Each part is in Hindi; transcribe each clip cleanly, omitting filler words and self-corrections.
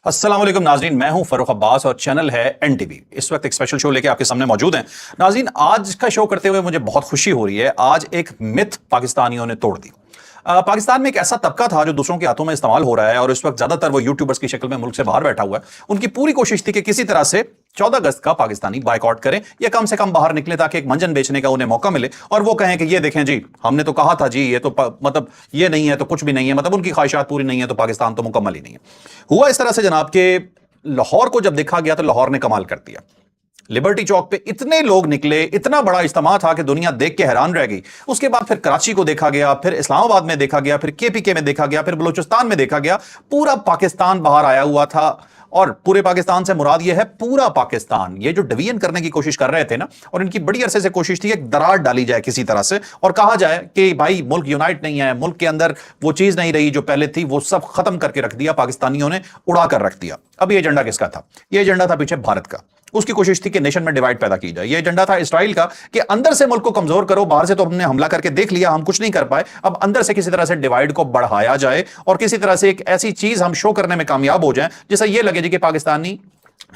अस्सलाम वालेकुम नाज़रीन, मैं हूं फरूख अब्बास और चैनल है एनटीवी। इस वक्त एक स्पेशल शो लेके आपके सामने मौजूद हैं। नाज़रीन, आज का शो करते हुए मुझे बहुत खुशी हो रही है। आज एक मिथ पाकिस्तानियों ने तोड़ दी। पाकिस्तान में एक ऐसा तबका था जो दूसरों के हाथों में इस्तेमाल हो रहा है और इस वक्त ज्यादातर वो यूट्यूबर्स की शक्ल में मुल्क से बाहर बैठा हुआ है। उनकी पूरी कोशिश थी कि किसी तरह से 14 अगस्त का पाकिस्तानी बायकॉट करें या कम से कम बाहर निकले ताकि एक मंजन बेचने का उन्हें मौका मिले और वो कहें कि ये देखें जी, हमने तो कहा था जी, ये तो मतलब ये नहीं है तो कुछ भी नहीं है, मतलब उनकी ख्वाहिशात पूरी नहीं है तो पाकिस्तान तो मुकम्मल ही नहीं है। हुआ इस तरह से जनाब के लाहौर को जब देखा गया तो लाहौर ने कमाल कर दिया। लिबर्टी चौक पे इतने लोग निकले, इतना बड़ा इज्तिमा था कि दुनिया देख के हैरान रह गई। उसके बाद फिर कराची को देखा गया, फिर इस्लामाबाद में देखा गया, फिर केपीके में देखा गया, फिर बलूचिस्तान में देखा गया। पूरा पाकिस्तान बाहर आया हुआ था। और पूरे पाकिस्तान से मुराद यह है पूरा पाकिस्तान। ये जो डिवीजन करने की कोशिश कर रहे थे ना, और इनकी बड़ी अरसे से कोशिश थी एक दरार डाली जाए किसी तरह से और कहा जाए कि भाई मुल्क यूनाइट नहीं है, मुल्क के अंदर वो चीज नहीं रही जो पहले थी, वो सब खत्म करके रख दिया पाकिस्तानियों ने, उड़ा कर रख दिया। अब ये एजेंडा किसका था? ये एजेंडा था पीछे भारत का। उसकी कोशिश थी कि नेशन में डिवाइड पैदा की जाए। ये एजेंडा था इस्राइल का कि अंदर से मुल्क को कमजोर करो, बाहर से तो हमने हमला करके देख लिया, हम कुछ नहीं कर पाए, अब अंदर से किसी तरह से डिवाइड को बढ़ाया जाए और किसी तरह से एक ऐसी चीज हम शो करने में कामयाब हो जाए जिससे ये लगे जी कि पाकिस्तानी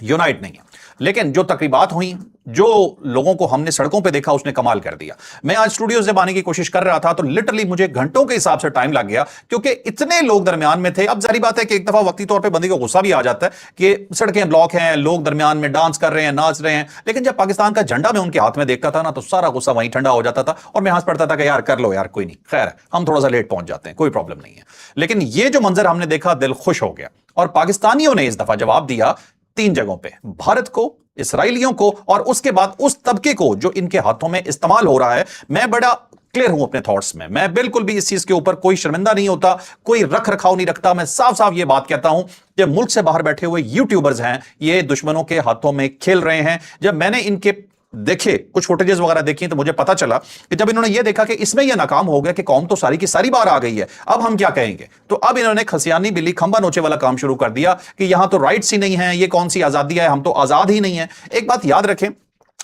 यूनाइट नहीं है। लेकिन जो तकरीबात हुई, जो लोगों को हमने सड़कों पे देखा, उसने कमाल कर दिया। मैं आज स्टूडियो से आने की कोशिश कर रहा था तो लिटरली मुझे घंटों के हिसाब से टाइम लग गया क्योंकि इतने लोग दरमियान में थे। अब जारी बात है कि एक दफा वक्ती तौर पे बंदे को गुस्सा भी आ जाता है कि सड़कें ब्लॉक हैं, लोग दरमियान में डांस कर रहे हैं, नाच रहे हैं, लेकिन जब पाकिस्तान का झंडा मैं उनके हाथ में देखता था ना तो सारा गुस्सा वहीं ठंडा हो जाता था और मैं हंस पड़ता था कि यार कर लो यार, कोई नहीं, खैर हम थोड़ा सा लेट पहुंच जाते हैं, कोई प्रॉब्लम नहीं है। लेकिन ये जो मंजर हमने देखा, दिल खुश हो गया। और पाकिस्तानियों ने इस दफा जवाब दिया 3 जगहों पे, भारत को, इसराइलियों को और उसके बाद उस तबके को जो इनके हाथों में इस्तेमाल हो रहा है। मैं बड़ा क्लियर हूं अपने थॉट्स में, मैं बिल्कुल भी इस चीज के ऊपर कोई शर्मिंदा नहीं होता, कोई रख रखाव नहीं रखता। मैं साफ साफ ये बात कहता हूं कि मुल्क से बाहर बैठे हुए यूट्यूबर्स हैं, ये दुश्मनों के हाथों में खेल रहे हैं। जब मैंने इनके देखे कुछ फुटेजेस वगैरह देखी तो मुझे पता चला कि जब इन्होंने ये देखा कि इसमें यह नाकाम हो गया कि कौम तो सारी की सारी बाहर आ गई है, अब हम क्या कहेंगे, तो अब इन्होंने खसियानी बिल्ली खंबा नोचे वाला काम शुरू कर दिया कि यहां तो राइट्स ही नहीं है, ये कौन सी आजादी है, हम तो आजाद ही नहीं है। एक बात याद रखें,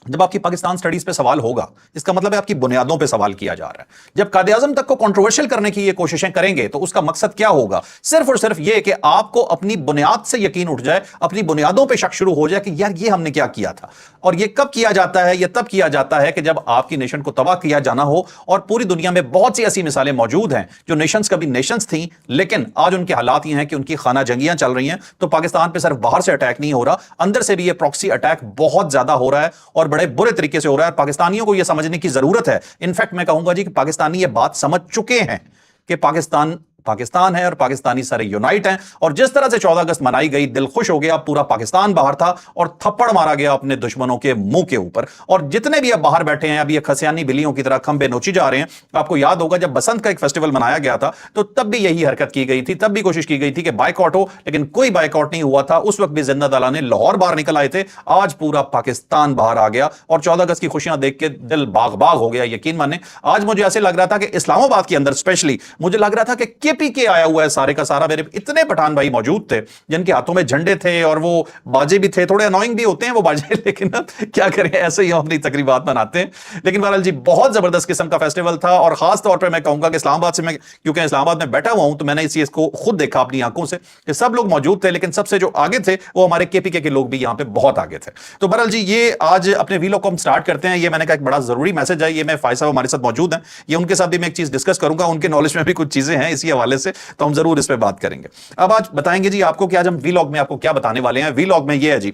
जब आपकी पाकिस्तान स्टडीज पे सवाल होगा, इसका मतलब है आपकी बुनियादों पे सवाल किया जा रहा है। जब कायद-ए-आज़म तक को कंट्रोवर्शियल करने की ये कोशिशें करेंगे तो उसका मकसद क्या होगा? सिर्फ और सिर्फ ये कि आपको अपनी बुनियाद से यकीन उठ जाए, अपनी बुनियादों पे शक शुरू हो जाए कि यार ये हमने क्या किया था। और ये कब किया जाता है? ये तब किया जाता है कि जब आपकी नेशन को तबाह किया जाना हो। और पूरी दुनिया में बहुत सी ऐसी मिसालें मौजूद हैं जो नेशंस कभी नेशंस थी, लेकिन आज उनके हालात ये हैं कि उनकी खाना जंगियां चल रही हैं। तो पाकिस्तान पे सिर्फ बाहर से अटैक नहीं हो रहा, अंदर से भी ये प्रॉक्सी अटैक बहुत ज्यादा हो रहा है और बड़े बुरे तरीके से हो रहा है। पाकिस्तानियों को यह समझने की जरूरत है। इनफैक्ट मैं कहूंगा जी कि पाकिस्तानी ये बात समझ चुके हैं कि पाकिस्तान पाकिस्तान है और पाकिस्तानी सारे यूनाइट हैं। और जिस तरह से 14 अगस्त मनाई गई, दिल खुश हो गया, पूरा पाकिस्तान बाहर था और थप्पड़ मारा गया अपने दुश्मनों के मुंह के ऊपर। और जितने भी अब बाहर बैठे हैं, अब ये खसियानी बिल्लियों की तरह खंबे नोची जा रहे हैं। आपको याद होगा जब बसंत का एक फेस्टिवल मनाया गया था तो तब भी यही हरकत की गई थी, तब भी कोशिश की गई थी कि बायकॉट हो, लेकिन कोई बायकॉट नहीं हुआ था। उस वक्त भी जिन्ना ताला ने लाहौर बाहर निकल आए थे। आज पूरा पाकिस्तान बाहर आ गया और 14 अगस्त की खुशियां देख के दिल बाग बाग हो गया, यकीन माने। आज मुझे ऐसे लग रहा था कि इस्लामाबाद के अंदर स्पेशली मुझे लग रहा था कि केपीके आया हुआ है सारे का सारा। मेरे इतने पठान भाई मौजूद थे जिनके हाथों में झंडे थे और वो बाजे भी थे, थोड़े अनोइंग भी होते हैं वो बाजे, लेकिन क्या करें, ऐसे ही हम अपनी तकरीबात मनाते हैं। लेकिन बहरहाल जी बहुत जबरदस्त किस्म का फेस्टिवल था। और खास तौर पे मैं कहूंगा कि इस्लामाबाद से, मैं क्योंकि इस्लामाबाद में बैठा हुआ हूं तो मैंने इस चीज को खुद देखा अपनी आंखों से कि सब लोग मौजूद थे, लेकिन सबसे जो आगे थे वो हमारे केपीके के लोग भी यहां पे बहुत आगे थे। तो बहरहाल जी ये आज अपने वीलॉग को हम स्टार्ट करते हैं। ये मैंने कहा एक बड़ा जरूरी मैसेज है, ये मैं फाइज साहब हमारे साथ मौजूद हैं, ये उनके साथ भी मैं एक चीज डिस्कस करूंगा, उनके नॉलेज में भी कुछ चीजें हैं इसी हवाले से, तो हम जरूर इस पर बात करेंगे। अब आज बताएंगे जी आपको कि आज हम वीलॉग में आपको क्या बताने वाले हैं। वीलॉग में यह है जी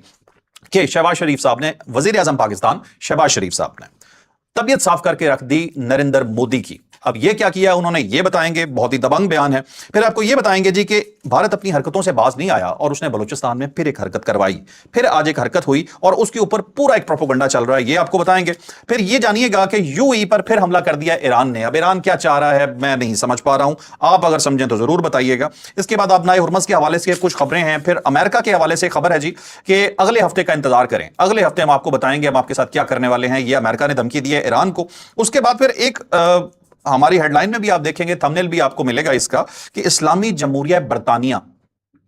कि शहबाज शरीफ साहब ने, वजीर आजम पाकिस्तान शहबाज शरीफ साहब ने तबीयत साफ करके रख दी नरेंद्र मोदी की। अब ये क्या किया उन्होंने, ये बताएंगे, बहुत ही दबंग बयान है। फिर आपको ये बताएंगे जी कि भारत अपनी हरकतों से बाज नहीं आया और उसने बलूचिस्तान में फिर एक हरकत करवाई, फिर आज एक हरकत हुई और उसके ऊपर पूरा एक प्रोपेगेंडा चल रहा है, ये आपको बताएंगे। फिर ये जानिएगा कि यूएई पर फिर हमला कर दिया ईरान ने। अब ईरान क्या चाह रहा है मैं नहीं समझ पा रहा हूं, आप अगर समझें तो जरूर बताइएगा। इसके बाद आप नए हुर्मस के हवाले से कुछ खबरें हैं। फिर अमेरिका के हवाले से खबर है जी कि अगले हफ्ते का इंतजार करें, अगले हफ्ते हम आपको बताएंगे हम आपके साथ क्या करने वाले हैं। ये अमेरिका ने धमकी दी है ईरान को। उसके बाद फिर एक हमारी हेडलाइन में भी आप देखेंगे, थंबनेल भी आपको मिलेगा इसका, कि इस्लामी जमहूरिया बरतानिया,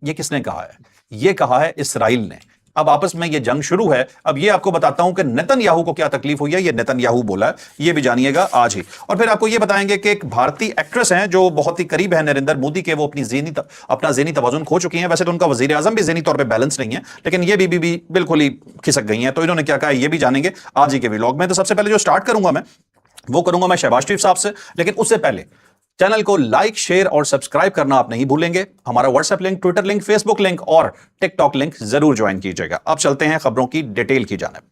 ये किसने कहा है? ये कहा है इसराइल ने। अब आपस में ये जंग शुरू है। अब ये आपको बताता हूं कि नेतन्याहू को क्या तकलीफ हुई है, ये नेतन्याहू बोला है, ये भी जानिएगा आज ही। और फिर आपको ये बताएंगे कि एक भारतीय एक्ट्रेस हैं जो बहुत ही करीब है नरेंद्र मोदी के, वो अपना ज़हनी तवाज़ुन खो चुकी हैं। वैसे तो उनका वज़ीर आज़म भी ज़हनी तौर पे बैलेंस नहीं है, लेकिन ये भी बिल्कुल ही खिसक गई हैं। तो इन्होंने क्या कहा ये भी जानेंगे आज ही के व्लॉग में। तो सबसे पहले जो स्टार्ट करूंगा वो करूंगा मैं शहबाज शरीफ साहब से, लेकिन उससे पहले चैनल को लाइक, शेयर और सब्सक्राइब करना आप नहीं भूलेंगे। हमारा WhatsApp link, Twitter link, Facebook link और टिकटॉक लिंक जरूर ज्वाइन कीजिएगा। अब चलते हैं खबरों की डिटेल की जानिब।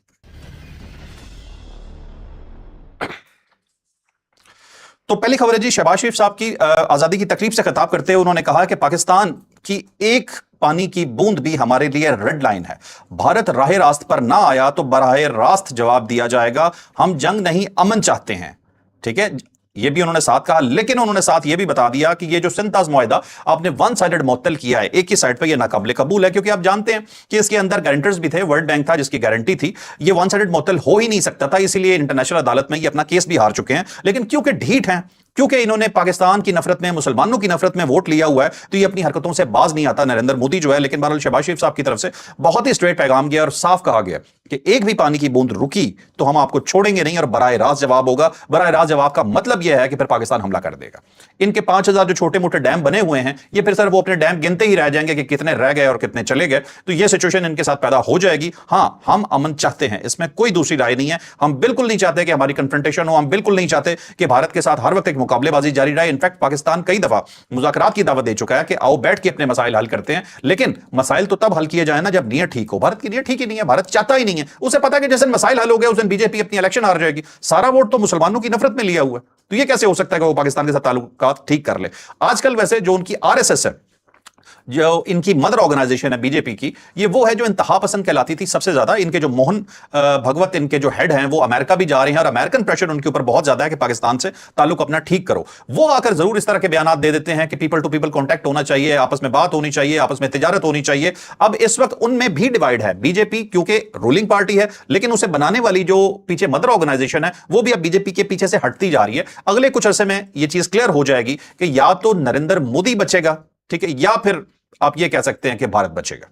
तो पहली खबर है जी, शहबाज शरीफ साहब की आजादी की तकरीब से खिताब करते हुए उन्होंने कहा कि पाकिस्तान की एक पानी की बूंद भी हमारे लिए रेड लाइन है। भारत राह रास्त पर ना आया तो बराह रास्त जवाब दिया जाएगा। हम जंग नहीं, अमन चाहते हैं। ठीक है, ये भी उन्होंने साथ कहा, लेकिन उन्होंने साथ ये भी बता दिया कि ये जो सिंताज मुआहिदा आपने वन साइडेड मुअत्तल किया है, एक ही साइड पे, ये नाकाबिले कबूल है, क्योंकि आप जानते हैं कि इसके अंदर गारंटर्स भी थे, वर्ल्ड बैंक था जिसकी गारंटी थी। ये वन साइडेड मुअत्तल हो ही नहीं सकता था, इसीलिए इंटरनेशनल अदालत में ये अपना केस भी हार चुके हैं। लेकिन क्योंकि ढीठ हैं, क्योंकि इन्होंने पाकिस्तान की नफरत में, मुसलमानों की नफरत में वोट लिया हुआ है, तो ये अपनी हरकतों से बाज नहीं आता नरेंद्र मोदी जो है। लेकिन बहरहाल शहबाज शरीफ साहब की तरफ से बहुत ही स्ट्रेट पैगाम गया और साफ कहा गया कि एक भी पानी की बूंद रुकी तो हम आपको छोड़ेंगे नहीं, और बराह रास्त जवाब होगा। बराह रास्त जवाब का मतलब यह है कि फिर पाकिस्तान हमला कर देगा। इनके 5000 जो छोटे मोटे डैम बने हुए हैं, ये फिर सर वो अपने डैम गिनते ही रह जाएंगे कि कितने रह गए और कितने चले गए। तो ये सिचुएशन इनके साथ पैदा हो जाएगी। हां, हम अमन चाहते हैं, इसमें कोई दूसरी राय नहीं है। हम बिल्कुल नहीं चाहते कि हमारी कन्फ्रंटेशन हो, हम बिल्कुल नहीं चाहते कि भारत के साथ हर वक्त एक मुकाबलेबाजी जारी रहे। इनफैक्ट पाकिस्तान कई दफा मुज़ाकरात की दावत दे चुका है कि आओ बैठ के अपने मसाइल हल करते हैं, लेकिन मसाइल तो तब हल किए जाए ना जब नीयत ठीक हो। भारत की नीयत ठीक ही नहीं है, भारत चाहता ही नहीं है। उसे पता है कि जैसे मसाइल हल हो गए उस दिन बीजेपी अपनी इलेक्शन हार जाएगी। सारा वोट तो मुसलमानों की नफरत में लिया हुआ है, तो ये कैसे हो सकता है कि वो पाकिस्तान के साथ ताल्लुकात ठीक कर ले। आजकल वैसे जो उनकी आरएसएस है, जो इनकी मदर ऑर्गेनाइजेशन है बीजेपी की, ये वो है जो इंतहा पसंद कहलाती थी सबसे ज्यादा। इनके जो मोहन भगवत, इनके जो हेड हैं, वो अमेरिका भी जा रहे हैं और अमेरिकन प्रेशर उनके ऊपर बहुत ज्यादा है कि पाकिस्तान से ताल्लुक अपना ठीक करो। वो आकर जरूर इस तरह के बयान दे देते हैं कि पीपल टू पीपल कॉन्टैक्ट होना चाहिए, आपस में बात होनी चाहिए, आपस में तिजारत होनी चाहिए। अब इस वक्त उनमें भी डिवाइड है। बीजेपी क्योंकि रूलिंग पार्टी है, लेकिन उसे बनाने वाली जो पीछे मदर ऑर्गेनाइजेशन है वो भी अब बीजेपी के पीछे से हटती जा रही है। अगले कुछ अरसे में यह चीज क्लियर हो जाएगी कि या तो नरेंद्र मोदी बचेगा, ठीक है, या फिर आप ये कह सकते हैं कि भारत बचेगा।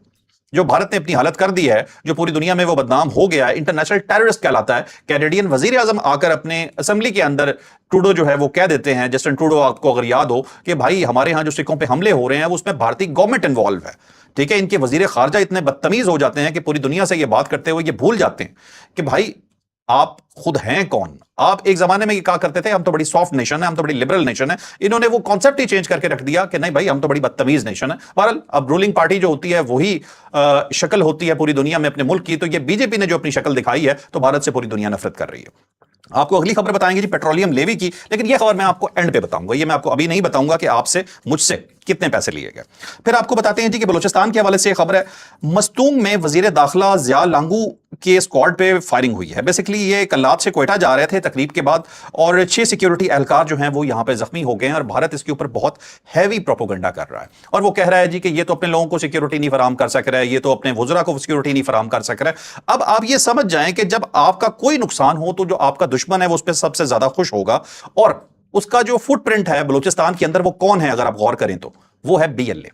जो भारत ने अपनी हालत कर दी है, जो पूरी दुनिया में वो बदनाम हो गया है, इंटरनेशनल टेररिस्ट कहलाता है। कैनेडियन वजीर आजम आकर अपने असेंबली के अंदर ट्रूडो जो है वो कह देते हैं, जस्टिन ट्रूडो, आपको अगर याद हो कि भाई हमारे यहां जो सिखों पे हमले हो रहे हैं वो उसमें भारतीय गवर्नमेंट इन्वॉल्व है। ठीक है, इनके वजीर खारजा इतने बदतमीज हो जाते हैं कि पूरी दुनिया से ये बात करते हुए ये भूल जाते हैं कि भाई आप खुद हैं कौन। आप एक जमाने में ये कहा करते थे हम तो बड़ी सॉफ्ट नेशन है, हम तो बड़ी लिबरल नेशन है। इन्होंने वो कॉन्सेप्ट ही चेंज करके रख दिया कि नहीं भाई हम तो बड़ी बदतमीज नेशन है। बहरहाल अब रूलिंग पार्टी जो होती है वही शक्ल होती है पूरी दुनिया में अपने मुल्क की। तो ये बीजेपी ने जो अपनी शक्ल दिखाई है तो भारत से पूरी दुनिया नफरत कर रही है। आपको अगली खबर बताएंगे जी पेट्रोलियम लेवी की, लेकिन यह खबर मैं आपको एंड पे बताऊंगा। ये मैं आपको अभी नहीं बताऊंगा कि आपसे मुझसे कितने पैसे लिए गए। फिर आपको बताते हैं जी कि बलूचिस्तान के हवाले से खबर है, मस्तूंग में वजीर दाखिला जिया लांगू के स्क्वाड पे फायरिंग हुई है। बेसिकली ये कल्लात से कोयटा जा रहे थे तकरीब के बाद, और 6 सिक्योरिटी एहलकार जो हैं वो यहां पे जख्मी हो गए हैं, और भारत इसके ऊपर बहुत हैवी प्रोपोगंडा कर रहा है। और वो कह रहा है जी कि ये तो अपने लोगों को सिक्योरिटी नहीं फराम कर सक रहा है, ये तो अपने वज़रा को सिक्योरिटी नहीं फराम कर सक रहा है। अब आप ये समझ जाएं कि जब आपका कोई नुकसान हो तो जो आपका दुश्मन है वो उस पर सबसे ज्यादा खुश होगा, और उसका जो फुटप्रिंट है बलूचिस्तान के अंदर वो कौन है, अगर आप गौर करें तो वो है बीएलए।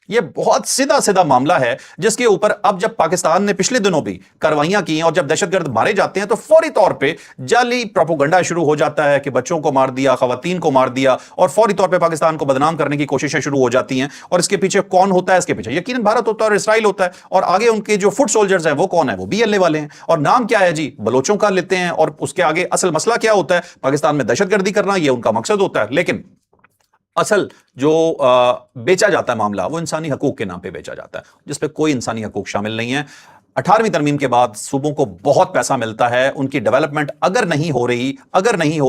ये बहुत सीधा सीधा मामला है जिसके ऊपर अब जब पाकिस्तान ने पिछले दिनों भी कार्रवाइयां की और जब दहशतगर्द मारे जाते हैं तो फौरी तौर पे जाली प्रोपोगंडा शुरू हो जाता है कि बच्चों को मार दिया, खवातीन को मार दिया, और फौरी तौर पे पाकिस्तान को बदनाम करने की कोशिशें शुरू हो जाती हैं। और इसके पीछे कौन होता है? इसके पीछे यकीनन भारत होता है और इसराइल होता है, और आगे उनके जो फुट सोल्जर्स हैं वो कौन है? वो बीएलए वाले हैं। और नाम क्या है जी? बलोचों का लेते हैं, और उसके आगे असल मसला क्या होता है? पाकिस्तान में दहशतगर्दी करना, ये उनका मकसद होता है। लेकिन असल जो बेचा जाता है मामला, वो इंसानी हकूक के नाम पे बेचा जाता है, जिसपे कोई इंसानी हकूक शामिल नहीं है। 18वीं तरमीम के बाद सूबों को बहुत पैसा मिलता है, उनकी डेवलपमेंट अगर नहीं हो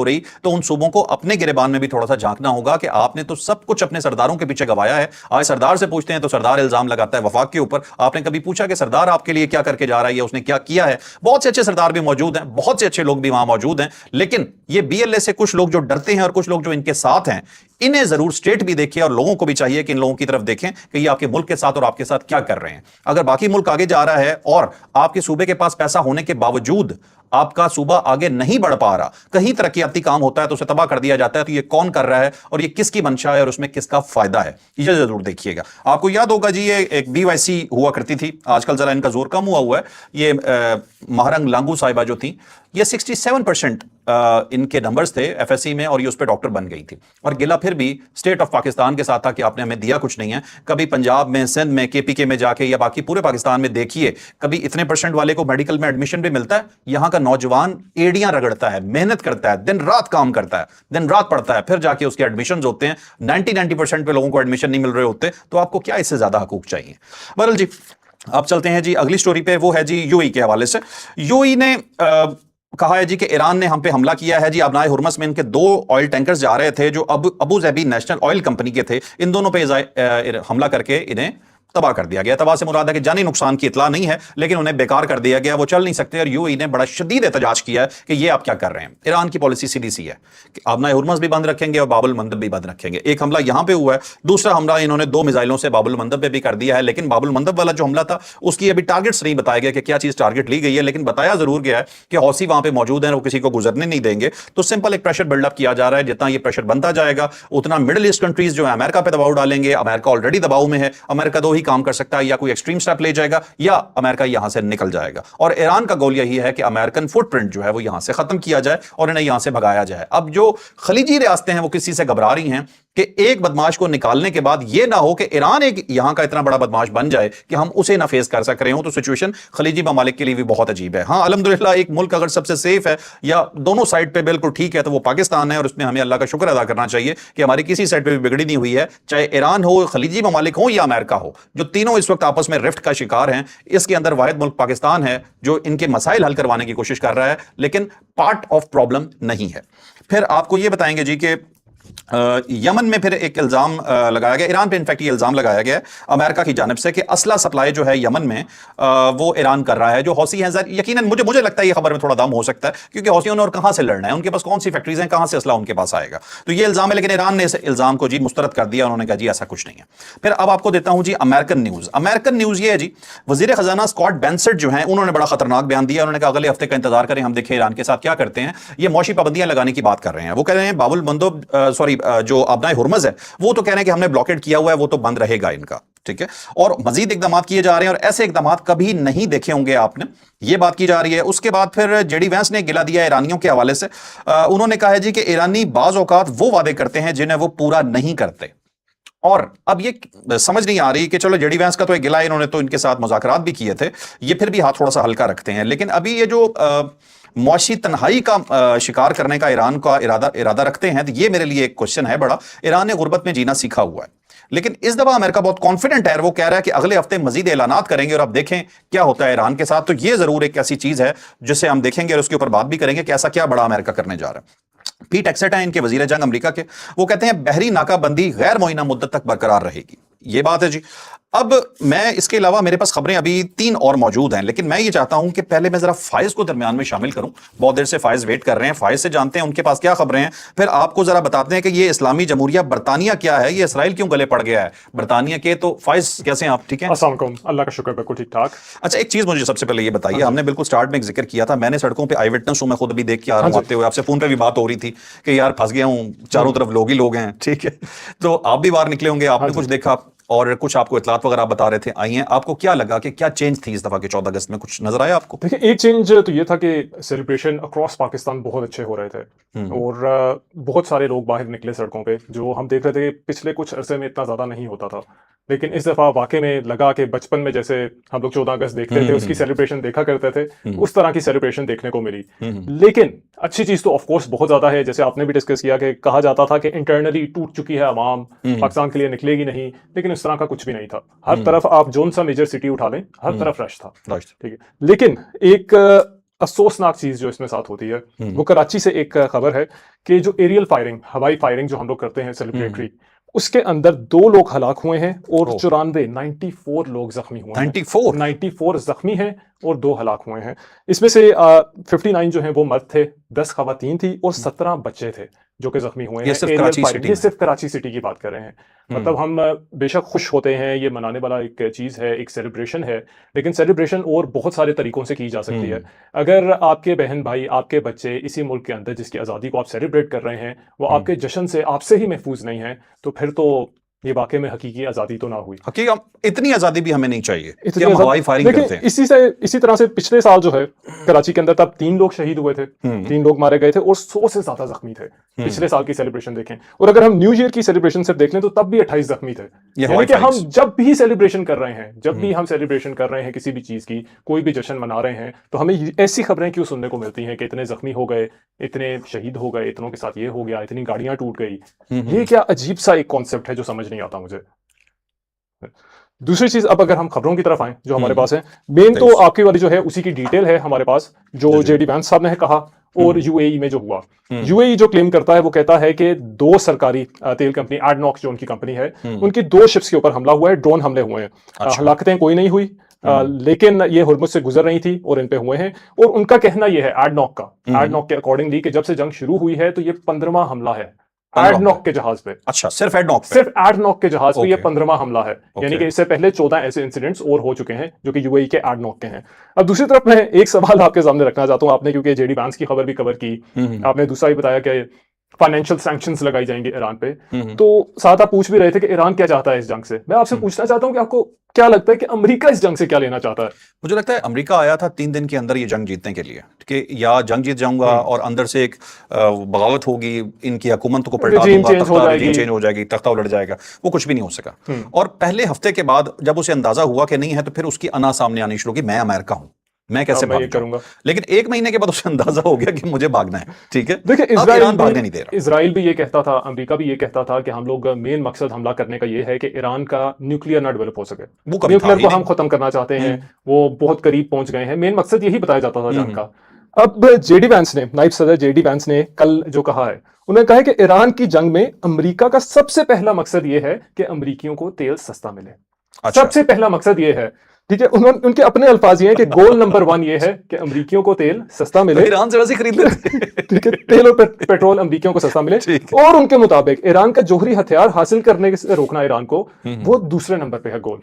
रही तो उन सूबों को अपने गिरेबान में भी थोड़ा सा झांकना होगा कि आपने तो सब कुछ अपने सरदारों के पीछे गवाया है। आज सरदार से पूछते हैं तो सरदार इल्जाम लगाता है वफाक के ऊपर। आपने कभी पूछा कि सरदार आपके लिए क्या करके जा रहा है या उसने क्या किया है? बहुत से अच्छे सरदार भी मौजूद हैं, बहुत से अच्छे लोग भी वहां मौजूद हैं, लेकिन ये बीएलए से कुछ लोग जो डरते हैं और कुछ लोग जो इनके साथ हैं, इन्हें जरूर स्टेट भी देखें, और लोगों को भी चाहिए कि इन लोगों की तरफ देखें कि ये आपके मुल्क के साथ और आपके साथ क्या कर रहे हैं। अगर बाकी मुल्क आगे जा रहा है और आपके सूबे के पास पैसा होने के बावजूद आपका सूबा आगे नहीं बढ़ पा रहा, कहीं तरक्याती काम होता है तो उसे तबाह कर दिया जाता है, तो ये कौन कर रहा है और ये किसकी मंशा है और उसमें किसका फायदा है, ये जरूर देखिएगा। आपको याद होगा जी, ये एक BYC हुआ करती थी, आजकल जरा इनका जोर कम हुआ है। ये महारंग लांगू साहिबा जो थी, ये 67% इनके नंबर्स थे FSC में और ये उस पर डॉक्टर बन गई थी। और गिला फिर भी स्टेट ऑफ पाकिस्तान के साथ था कि आपने हमें दिया कुछ नहीं है। कभी पंजाब में, सिंध में, KPK में जाके या बाकी पूरे पाकिस्तान में देखिए, कभी इतने % वाले को मेडिकल में एडमिशन भी मिलता है। यहां का नौजवान एड़ियां रगड़ता है, मेहनत करता है, दिन रात काम करता है, दिन रात पढ़ता है, फिर जाके उसके एडमिशन होते हैं। 90% पे लोगों को एडमिशन नहीं मिल रहे होते, तो आपको क्या इससे ज्यादा हकूक चाहिए। बहरहाल जी, आप चलते हैं जी अगली स्टोरी पे, वो है जी UAE के हवाले से। UAE ने कहा है जी कि ईरान ने हम पे हमला किया है जी। अबनाए हुर्मस में इनके 2 ऑयल टैंकर्स जा रहे थे जो अबू ज़ैबी नेशनल ऑयल कंपनी के थे। इन दोनों पे हमला करके इन्हें तबाह कर दिया गया। तबाह से मुराद है कि जानी नुकसान की इतला नहीं है, लेकिन उन्हें बेकार कर दिया गया, वो चल नहीं सकते। और UAE ने बड़ा शदीद एहतजाज किया है कि ये आप क्या कर रहे हैं। ईरान की पॉलिसी सीधी सी है कि अबनाए हुर्मस भी बंद रखेंगे और बाबुल मंदब भी बंद रखेंगे। एक हमला यहां पे हुआ है, दूसरा हमला इन्होंने 2 मिसाइलों से बाबुल मंदब पे भी कर दिया है। लेकिन बाबुल मंदब वाला जो हमला था, उसकी अभी टारगेट्स नहीं बताया गया कि क्या चीज टारगेट ली गई है, लेकिन बताया जरूर गया है कि हौसी वहां पे मौजूद है, वो किसी को गुजरने नहीं देंगे। तो सिंपल एक प्रेशर बिल्डअप किया जा रहा है। जितना ये प्रेशर बनता जाएगा, उतना मिडिल ईस्ट कंट्रीज जो है अमेरिका पे दबाव डालेंगे। अमेरिका ऑलरेडी दबाव में है। अमेरिका 2 ही काम कर सकता है, या कोई एक्सट्रीम स्टेप ले जाएगा या अमेरिका यहां से निकल जाएगा। और ईरान का गोल यही है कि अमेरिकन फुटप्रिंट जो है वो यहां से खत्म किया जाए और इन्हें यहां से भगाया जाए। अब जो खलीजी रियासतें हैं वो किसी से घबरा रही हैं कि एक बदमाश को निकालने के बाद यह ना हो कि ईरान एक यहां का इतना बड़ा बदमाश बन जाए कि हम उसे ना फेस कर सक रहे हो। तो सिचुएशन खलीजी ममालिक के लिए भी बहुत अजीब है। हां, अल्हम्दुलिल्लाह एक मुल्क अगर सबसे सेफ है या दोनों साइड पे बिल्कुल ठीक है तो वो पाकिस्तान है, और उसमें हमें अल्लाह का शुक्र अदा करना चाहिए कि हमारी किसी साइड पे भी बिगड़ी नहीं हुई है, चाहे ईरान हो, खलीजी ममालिक हो या अमेरिका हो, जो तीनों इस वक्त आपस में रिफ्ट का शिकार हैं। इसके अंदर वाहिद मुल्क पाकिस्तान है जो इनके मसाइल हल करवाने की कोशिश कर रहा है, लेकिन पार्ट ऑफ प्रॉब्लम नहीं है। फिर आपको यह बताएंगे जी कि यमन में फिर एक इल्जाम लगाया गया, ईरान पे इनफैक्ट ये इल्जाम लगाया गया अमेरिका की जानिब से कि असला सप्लाई जो है यमन में वो ईरान कर रहा है। जो हौसी हैं, यकीनन मुझे लगता है ये खबर में थोड़ा दम हो सकता है, क्योंकि हौसियों ने और कहां से लड़ना है, उनके पास कौन सी फैक्ट्रीज हैं, कहां से असला उनके पास आएगा। तो ये इल्जाम है, लेकिन ईरान ने इस इल्जाम को जी मुस्तरद कर दिया। उन्होंने कहा जी ऐसा कुछ नहीं है। फिर अब आपको देता हूं जी अमेरिकन न्यूज ये है जी, वजीर खजाना स्कॉट बेंसेट जो है उन्होंने बड़ा खतरनाक बयान दिया। उन्होंने कहा अगले हफ्ते का इंतजार करें, हम देखें ईरान के साथ क्या करते हैं। ये मौशी पाबंदियां लगाने की बात कर रहे हैं। वो कह रहे हैं बाबुल मंदब जो अबनाए हुर्मस है वो तो कह रहे हैं कि हमने ब्लॉकेट किया हुआ है, वो तो बंद रहेगा इनका, ठीक है। और मजीद इकदाम किए जा रहे हैं, और ऐसे इकदाम कभी नहीं देखे होंगे आपने, ये बात की जा रही है। उसके बाद फिर JD वैंस ने गिला दिया ईरानियों के हवाले से। उन्होंने कहा है जी कि ईरानी बाज औकात वो वादे करते हैं जिन्हें वो पूरा नहीं करते। और अब ये समझ नहीं आ रही कि चलो JD वैंस का तो एक गिला, इन्होंने तो इनके साथ मुज़ाकरात भी किए थे, ये फिर भी हाथ थोड़ा सा हल्का रखते हैं। लेकिन अभी ये जो मुआशी तन्हाई का शिकार करने का ईरान का इरादा रखते हैं, तो ये मेरे लिए एक क्वेश्चन है बड़ा। ईरान ने गुर्बत में जीना सीखा हुआ है, लेकिन इस दफा अमेरिका बहुत कॉन्फिडेंट है। वो कह रहा है कि अगले हफ्ते मजीद ऐलानात करेंगे, और अब देखें क्या होता है ईरान के साथ। तो ये जरूर एक ऐसी चीज है जिसे हम देखेंगे और उसके ऊपर बात भी करेंगे कि ऐसा क्या बड़ा अमेरिका करने जा रहा है। पीट एक्सेट है इनके वजीर जंग अमेरिका के, वो कहते हैं बहरी नाकाबंदी गैर मुइना मुद्दत तक बरकरार रहेगी। ये बात है जी। अब मैं इसके अलावा मेरे पास खबरें अभी 3 और मौजूद हैं, लेकिन मैं ये चाहता हूं कि पहले मैं जरा फाइज को दरमियान में शामिल करूं। बहुत देर से फाइज वेट कर रहे हैं, फाइज से जानते हैं उनके पास क्या खबरें हैं, फिर आपको जरा बताते हैं कि ये इस्लामी जमहूरिया बरतानिया क्या है, ये इसराइल क्यों गले पड़ गया है बरतानिया के। तो फाइज कैसे हैं आप? ठीक है, अस्सलाम वालेकुम, अल्लाह का शुक्र, बिल्कुल ठीक ठाक। अच्छा, एक चीज मुझे सबसे पहले ये बताइए, हमने बिल्कुल स्टार्ट में एक जिक्र किया था, मैंने सड़कों पे आई विटनेस हूं, मैं खुद भी देख के आ रहा हूं आते हुए, आपसे फोन पे भी बात हो रही थी कि यार फंस गया हूं, चारों तरफ लोग ही लोग हैं, ठीक है। तो आप भी बाहर निकले होंगे, आपने कुछ देखा और कुछ आपको इतलात वगैरह बता रहे थे आई हैं, आपको क्या लगा कि क्या चेंज थी इस दफा के 14 अगस्त में? कुछ नजर आया आपको? देखिए, एक चेंज तो ये था कि सेलिब्रेशन अक्रॉस पाकिस्तान बहुत अच्छे हो रहे थे, और बहुत सारे लोग बाहर निकले सड़कों पे, जो हम देख रहे थे पिछले कुछ अरसे में इतना ज्यादा नहीं होता था। लेकिन इस दफा वाकई में लगा कि बचपन में जैसे हम लोग 14 अगस्त देखते थे, उसकी सेलिब्रेशन देखा करते थे, उस तरह की सेलिब्रेशन देखने को मिली। लेकिन अच्छी चीज तो ऑफ कोर्स बहुत ज्यादा है, जैसे आपने भी डिस्कस किया कि कहा जाता था कि इंटरनली टूट चुकी है अवाम, पाकिस्तान के लिए निकलेगी नहीं, लेकिन इस तरह का कुछ भी नहीं था। हर तरफ आप जोन सा मेजर सिटी उठा लें, हर तरफ रश था, ठीक है। लेकिन एक अफसोसनाक चीज जो इसमें साथ होती है, वो कराची से एक खबर है कि जो एरियल फायरिंग, हवाई फायरिंग जो हम लोग करते हैं सेलिब्रेटरी, उसके अंदर 2 लोग हलाक हुए हैं और 94 लोग जख्मी हुए हैं। 94 जख्मी हैं और 2 हलाक हुए हैं। इसमें से 59 जो हैं वो मर्द थे, 10 खवातीन थी और 17 बच्चे थे। जो कि जख्मी हुए ये हैं सिर्फ एरियल कराची फायरिंग। सिटी ये में। सिर्फ कराची सिटी की बात कर रहे हैं। मतलब हम बेशक खुश होते हैं, ये मनाने वाला एक चीज़ है, एक सेलिब्रेशन है, लेकिन सेलिब्रेशन और बहुत सारे तरीकों से की जा सकती है। अगर आपके बहन भाई, आपके बच्चे इसी मुल्क के अंदर जिसकी आज़ादी को आप सेलिब्रेट कर रहे हैं, वो आपके जश्न से आपसे ही महफूज नहीं है, तो फिर तो ये वाकई में हकीकी आज़ादी तो ना हुई। हकीकत इतनी आजादी भी हमें नहीं चाहिए कि इतनी हम आजाद- हवाई फायरिंग देखिए, करते हैं। इसी तरह से पिछले साल जो है कराची के अंदर तब 3 लोग शहीद हुए थे, 3 लोग मारे गए थे और 100 से ज्यादा जख्मी थे। पिछले साल की सेलिब्रेशन देखें, और अगर हम न्यू ईयर की सेलिब्रेशन सिर्फ देख लें तो तब भी 28 जख्मी थे। ये यानी हवाई कि हम फायरिंग। जब भी सेलिब्रेशन कर रहे हैं, जब भी हम सेलिब्रेशन कर रहे हैं किसी भी चीज की, कोई भी जश्न मना रहे हैं, तो हमें ऐसी खबरें क्यों सुनने को मिलती हैं कि इतने जख्मी हो गए, इतने शहीद हो गए, इतनों के साथ ये हो गया, इतनी गाड़ियां टूट गई। ये क्या अजीब सा एक कॉन्सेप्ट है जो समझ नहीं आता मुझे। दूसरी चीज, अब अगर हम खबरों की तरफ आए जो हमारे पास है, मेन तो आपकी वाली जो है उसी की डिटेल है हमारे पास, जो जेडी वैंस साहब ने कहा और यूएई में जो हुआ। यूएई जो क्लेम करता है वो कहता है कि 2 सरकारी तेल कंपनी एडनॉक जो उनकी कंपनी है, उनकी 2 शिप्स के ऊपर हमला हुआ है, ड्रोन हमले हुए हैं। हलाकतें कोई नहीं हुई, लेकिन ये हुर्मुज से गुजर रही थी और इन पे हुए हैं। और उनका कहना यह है एडनॉक के अकॉर्डिंगली कि जब से जंग शुरू हुई है तो ये 15वां हमला है एडनॉक के जहाज पे। अच्छा, सिर्फ एडनॉक पे? सिर्फ एडनॉक के जहाज पे ये Okay. 15वां हमला है। Okay. यानी कि इससे पहले 14 ऐसे इंसिडेंट्स और हो चुके हैं जो कि यूएई के एडनॉक के हैं। अब दूसरी तरफ मैं एक सवाल आपके सामने रखना चाहता हूं, आपने क्योंकि जेडी वैंस की खबर भी कवर की, आपने दूसरा ही बताया कि फाइनेंशियल सैंक्शंस लगाई जाएंगे ईरान पे, तो साथ आप पूछ भी रहे थे कि ईरान क्या चाहता है इस जंग से। मैं आपसे पूछना चाहता हूं कि आपको क्या लगता है कि अमेरिका इस जंग से क्या लेना चाहता है? मुझे लगता है अमेरिका आया था 3 दिन के अंदर ये जंग जीतने के लिए, कि या जंग जीत जाऊंगा और अंदर से एक बगावत होगी, इनकी हुकूमत को पलटा Regime दूंगा, change हो जाएगी। regime change हो जाएगी, तख्ता उलट जाएगा। वो कुछ भी नहीं हो सका। और पहले हफ्ते के बाद जब उसे अंदाजा हुआ कि नहीं है, तो फिर उसकी अना सामने आनी शुरू की, मैं अमेरिका हूं, मैं कैसे मैं ये भाग जाऊं। करूंगा। लेकिन 1 महीने के बाद उसे अंदाजा हो गया कि मुझे भागना है। ठीक है, देखिए, अब ईरान भागने नहीं दे रहा। इजराइल भी ये कहता था, अमेरिका भी ये कहता था कि हम लोग मेन मकसद हमला करने का ये है कि ईरान का न्यूक्लियर ना डेवलप हो सके, वो कभी था न्यूक्लियर ही को नहीं। हम खत्म करना चाहते हैं, वो बहुत करीब पहुंच गए हैं। मेन मकसद यही बताया जाता था जंग का। अब जेडी वैंस ने, नायब सदर जेडी वैंस ने कल जो कहा है, उन्होंने कहा है कि ईरान की जंग में अमेरिका का सबसे पहला मकसद ये है कि अमेरिकियों को तेल सस्ता मिले। अच्छा। सबसे पहला मकसद ये है, ठीक है। उन्होंने, उनके अपने अल्फाज ये हैं कि गोल नंबर 1 ये है कि अमेरिकियों को तेल सस्ता मिले। ईरान से वैसे ही खरीद लेते। ठीक है, तेल और पेट्रोल अमेरिकियों को सस्ता मिले। ठीक और उनके मुताबिक ईरान का जोहरी हथियार हासिल करने से रोकना ईरान को, वो दूसरे नंबर पे है गोल।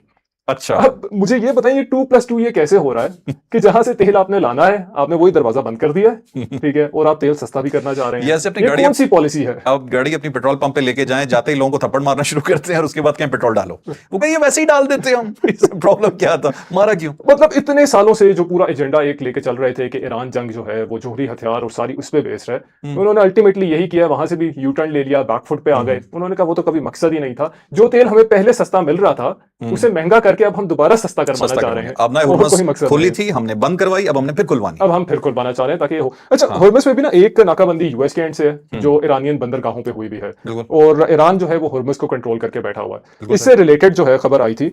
अच्छा, अब मुझे ये बताइए 2+2 ये कैसे हो रहा है कि जहां से तेल आपने लाना है आपने वही दरवाजा बंद कर दिया है, ठीक है, और आप तेल सस्ता भी करना चाह रहे हैं। ये ऐसे अपनी ये गाड़ी कौन सी पॉलिसी है? अब गाड़ी अपनी पेट्रोल पंप पे लेके जाएं, जाते ही लोगों को थप्पड़ मारना शुरू करते हैं और उसके बाद क्या पेट्रोल डालो। वो कहिए वैसे ही डाल देते हैं हम, इसमें प्रॉब्लम क्या था, मारा क्यों? मतलब इतने सालों से जो पूरा एजेंडा एक लेके चल रहे थे कि ईरान जंग जो है वो जोहरी हथियार और सारी उस पे बेस्ड है, उन्होंने अल्टीमेटली यही किया, वहां से भी यू टर्न ले लिया, बैकफुट पे आ गए। उन्होंने कहा वो तो कभी मकसद ही नहीं था, जो तेल हमें पहले सस्ता मिल रहा था उसे महंगा करके अब हम दोबारा सस्ता करवाना चाह रहे हैं। अब ना और हुर्मुज़ कोई मकसद खुली नहीं। थी, हमने बंद करवाई, अब हमने फिर खुलवानी। अब हम फिर खुलवाना चाह रहे हैं ताकि ये हो। अच्छा, हुर्मुज़ में भी ना एक नाकाबंदी यूएस के एंड से है जो ईरानियन बंदरगाहों पे हुई भी है, और ईरान जो है वो हुर्मुज़ को कंट्रोल करके बैठा हुआ है। इससे रिलेटेड जो है खबर आई थी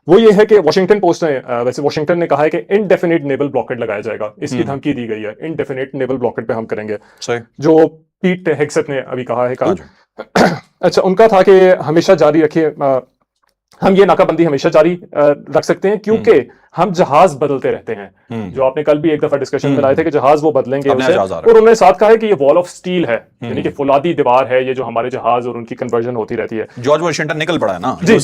वो ये है कि वॉशिंगटन पोस्ट ने, वैसे वॉशिंगटन ने कहा है कि इनडेफिनिट नेवल ब्लॉकेड लगाया जाएगा। इसकी धमकी दी गई है, इनडेफिनिट नेवल ब्लॉकेड पे हम करेंगे, जो पीट हेग्सेथ ने अभी कहा है कल। अच्छा, उनका था कि हमेशा जारी रखिए, हम ये नाकाबंदी हमेशा जारी रख सकते हैं क्योंकि हम जहाज बदलते रहते हैं। जो आपने कल भी एक दफा डिस्कशन में लाए थे कि जहाज वो बदलेंगे उसे, और उन्होंने साथ कहा है कि ये वॉल ऑफ स्टील है, यानी कि फौलादी दीवार है ये जो हमारे जहाज और उनकी कन्वर्जन होती रहती है। जॉर्ज वाशिंगटन निकल पड़ा है ना जी,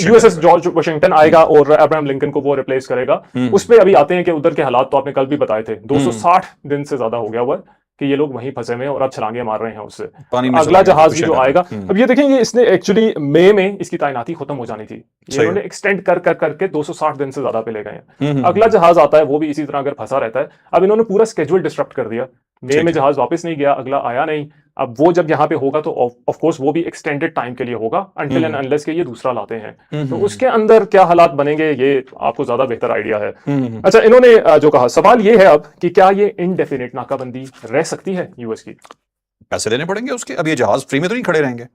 यूएसएस जॉर्ज वाशिंगटन आएगा और अब्राहम लिंकन को वो रिप्लेस करेगा। उस पर अभी आते हैं कि उधर के हालात तो आपने कल भी बताए थे, 260 दिन से ज्यादा हो गया हुआ कि ये लोग वहीं फंसे हुए हैं और अब छलांगे मार रहे हैं उससे। अगला जहाज भी जो आएगा, अब ये देखेंगे, इसने एक्चुअली मई में इसकी तैनाती खत्म हो जानी थी, ये इन्होंने एक्सटेंड कर करके 260 दिन से ज्यादा पे ले गए हैं। अगला जहाज आता है वो भी इसी तरह अगर फंसा रहता है। अब इन्होंने पूरा स्केड्यूल डिस्टर्ब कर दिया, मई में जहाज वापस नहीं गया, अगला आया नहीं। अब वो जब यहाँ पे होगा तो ऑफ कोर्स वो भी एक्सटेंडेड टाइम के लिए होगा, अनटिल एंड अनलेस के ये दूसरा लाते हैं। तो उसके अंदर क्या हालात बनेंगे ये आपको ज्यादा बेहतर आइडिया है। अच्छा, इन्होंने जो कहा, सवाल ये है अब कि क्या ये इनडेफिनिट नाकाबंदी रह सकती है यूएस की? पैसे देने पड़ेंगे उसके। अब ये जहाज फ्री में तो नहीं खड़े रहेंगे,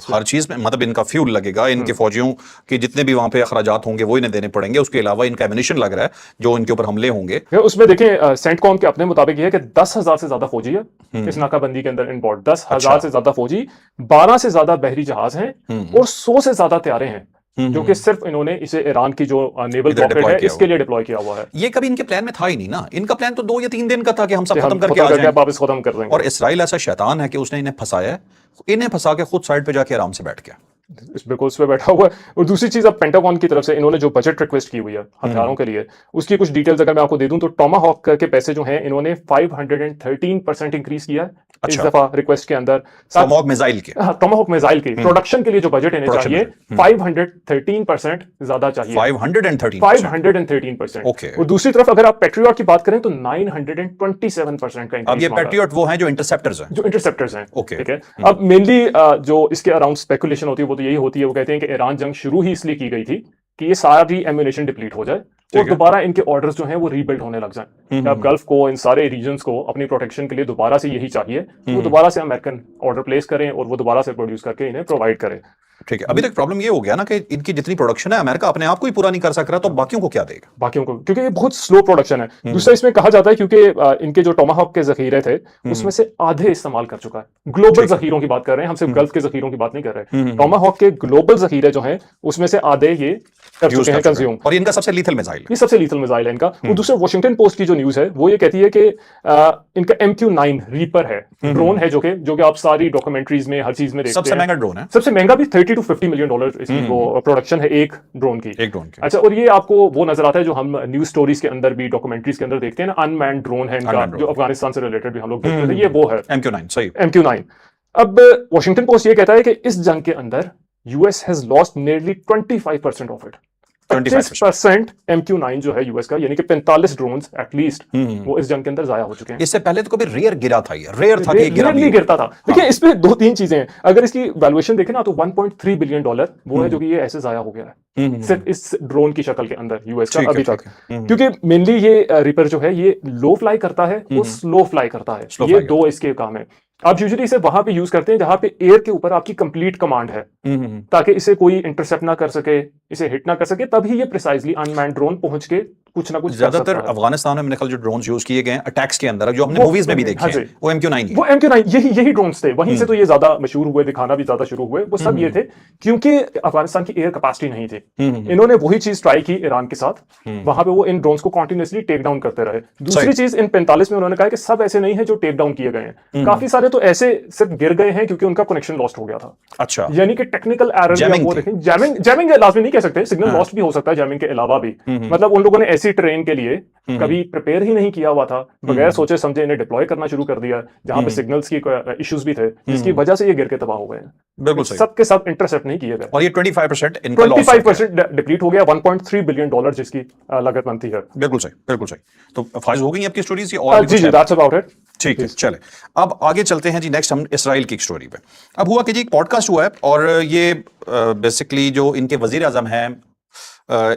हर चीज में, मतलब इनका फ्यूल लगेगा, इनके फौजियों के जितने भी वहां पे अखराजात होंगे वो इन्हें देने पड़ेंगे। उसके अलावा इनका एमिनिशन लग रहा है जो इनके ऊपर हमले होंगे। उसमें देखें, सेंटकॉम के अपने मुताबिक ये है कि 10,000 से ज्यादा फौजी है इस नाकाबंदी के अंदर इनबोर्ड, 10,000 से ज्यादा फौजी, 12 से ज्यादा बहरी जहाज हैं और 100 से ज्यादा तैयारे हैं जो कि सिर्फ इन्होंने इसे ईरान की जो नेवल इधर रॉकेट deploy है किया इसके लिए डिप्लॉय किया हुआ है। ये कभी इनके प्लान में था ही नहीं ना, इनका प्लान तो 2 या 3 दिन का था कि हम सब कि खत्म हम करके आ जाएं। वापस खत्म कर देंगे। और इसराइल ऐसा शैतान है कि उसने इन्हें फंसाया है, इन्हें फंसा के खुद साइड पे जाके आराम से बैठ गया। बिल्कुल उस पे बैठा हुआ है। और दूसरी चीज, अब पेंटागन की तरफ से इन्होंने जो बजट रिक्वेस्ट की हुई है हथियारों के लिए, उसकी कुछ डिटेल्स अगर मैं आपको दे दूं तो टोमाहॉक के पैसे जो हैं इन्होंने 513% इंक्रीज किया है इस दफा रिक्वेस्ट के अंदर। टोमाहॉक मिसाइल के, टोमाहॉक मिसाइल के प्रोडक्शन के लिए जो बजट इन्हें Production चाहिए budget, 513% ज्यादा चाहिए। 513%। ओके। और दूसरी तरफ अगर आप पेट्रियट की बात करें तो 927% का अब ये इंक्रीज मांगा है। पैट्रियट वो हैं जो इंटरसेप्टर्स हैं। जो इंटरसेप्टर्स हैं, ओके। ठीक है। अब मेनली जो इसके अराउंड स्पेकुलेशन होती है वो तो यही होती है, वो कहते हैं कि ईरान जंग शुरू ही इसलिए की गई थी कि ये सारी एम्यूनेशन डिप्लीट हो जाए और दोबारा इनके ऑर्डर्स जो हैं वो रीबिल्ड होने लग जाएं। अब गल्फ को, इन सारे रीजन्स को अपनी प्रोटेक्शन के लिए दोबारा से यही चाहिए, वो दोबारा से अमेरिकन ऑर्डर प्लेस करें और वो दोबारा से प्रोड्यूस करके इन्हें प्रोवाइड करें। ठीक है, अभी तक प्रॉब्लम ये हो गया ना कि इनकी जितनी प्रोडक्शन है अमेरिका अपने आप को ही पूरा नहीं कर सक रहा, तो बाकियों को क्या देगा? बाकियों को, क्योंकि ये बहुत स्लो प्रोडक्शन है। दूसरा इसमें कहा जाता है क्योंकि इनके जो टोमाहॉक के जखीरे थे उसमें से आधे इस्तेमाल कर चुका है। ग्लोबल जखीरों की बात कर रहे हैं हम, सिर्फ गल्फ के जखीरों की बात नहीं कर रहे। टोमाहॉक के ग्लोबल जखीरे जो हैं उसमें से आधे ये कर चुके हैं कंज्यूम। और इनका सबसे लीथल मिसाइल है, ये सबसे लीथल मिसाइल है इनका। और दूसरे वॉशिंगटन पोस्ट की जो न्यूज है वो ये कहती है कि इनका MQ-9 रीपर है, ड्रोन है, जो कि आप सारी डॉक्यूमेंट्रीज में हर चीज में देखते हैं। सबसे महंगा ड्रोन है, सबसे महंगा भी $30 to $50 मिलियन इसकी वो प्रोडक्शन है एक ड्रोन की। अच्छा, और ये आपको वो नजर आता है जो हम न्यूज स्टोरीज के अंदर भी, डॉक्यूमेंट्रीज के अंदर देखते हैं ना, अनमैन्ड ड्रोन है इनका, जो अफगानिस्तान से रिलेटेड भी हम लोग देखते थे, ये वो है MQ-9। सही, MQ-9। अब वॉशिंगटन पोस्ट ये कहता है कि इस जंग के अंदर US has lost nearly 25% of it. 25% MQ-9 जो है यूएस का, यानी कि 45 ड्रोन्स एटलीस्ट वो इस जंग के अंदर जाया हो चुके हैं। इससे पहले तो कभी रेयर गिरा था, ये रेयर था कि गिरा नहीं गिरता था। देखिए इस पे 2-3 चीजें हैं। अगर इसकी वैल्यूएशन देखें ना तो $1.3 बिलियन वो है जो कि ये ऐसे जाया हो गया है सिर्फ इस ड्रोन की शक्ल के अंदर यूएस का अभी तक। क्योंकि मेनली ये रिपर जो है ये लो फ्लाई करता है, वो स्लो फ्लाई करता है, ये दो इसके काम है। आप यूजुअली इसे वहां पे यूज करते हैं जहां पे एयर के ऊपर आपकी कंप्लीट कमांड है, ताकि इसे कोई इंटरसेप्ट ना कर सके, इसे हिट ना कर सके, तभी ये प्रिसाइजली अनमैन्ड ड्रोन पहुंच के कुछ ना कुछ। ज्यादातर अफगानिस्तान में मैंने कल जो ड्रोन्स यूज किए गए अटैक्स के अंदर, जो हमने मूवीज में भी देखे हैं, वो MQ-9 वो MQ-9 यही ड्रोन्स थे। वहीं से तो ये ज्यादा मशहूर हुए, दिखाना भी ज्यादा शुरू हुए। वो सब ये थे क्योंकि अफगानिस्तान की एयर कैपेसिटी नहीं थी। इन्होंने वही चीज ट्राई की ईरान के साथ, वहां पे वो इन ड्रोन्स को कंटिन्यूअसली टेक डाउन करते रहे। दूसरी चीज, इन 45 में उन्होंने कहा कि सब ऐसे नहीं है जो टेक डाउन किए गए हैं, काफी सारे तो ऐसे सिर्फ गिर गए हैं क्योंकि उनका कनेक्शन लॉस्ट हो गया था। अच्छा, यानी कि टेक्निकल एरर वो देखें। जैमिंग लाजमी नहीं कह सकते, सिग्नल लॉस्ट भी हो सकता है जैमिंग के अलावा भी। मतलब उन लोगों ने ऐसी ट्रेन के लिए कभी प्रिपेयर ही नहीं किया हुआ था, बगैर सोचे समझे इन्हें डिप्लॉय करना शुरू कर दिया, जहां पे सिग्नल्स की इश्यूज भी थे, जिसकी वजह से ये गिर के तबाह हो गए। बिल्कुल सही। सब के सब इंटरसेप्ट नहीं किए गए। और ये 25% इनका लॉस 25% डिप्लीट हो गया। $1.3 बिलियन जिसकी लागत बनती है। बिल्कुल सही, बिल्कुल सही। तो फाइज हो गई आपकी स्टोरीज और जी, दैट्स अबाउट इट। ठीक है, चले अब आगे चलते हैं जी। नेक्स्ट हम इसराइल की एक स्टोरी पे। अब हुआ कि जी एक पॉडकास्ट हुआ है और ये बेसिकली जो इनके वजीर आजम हैं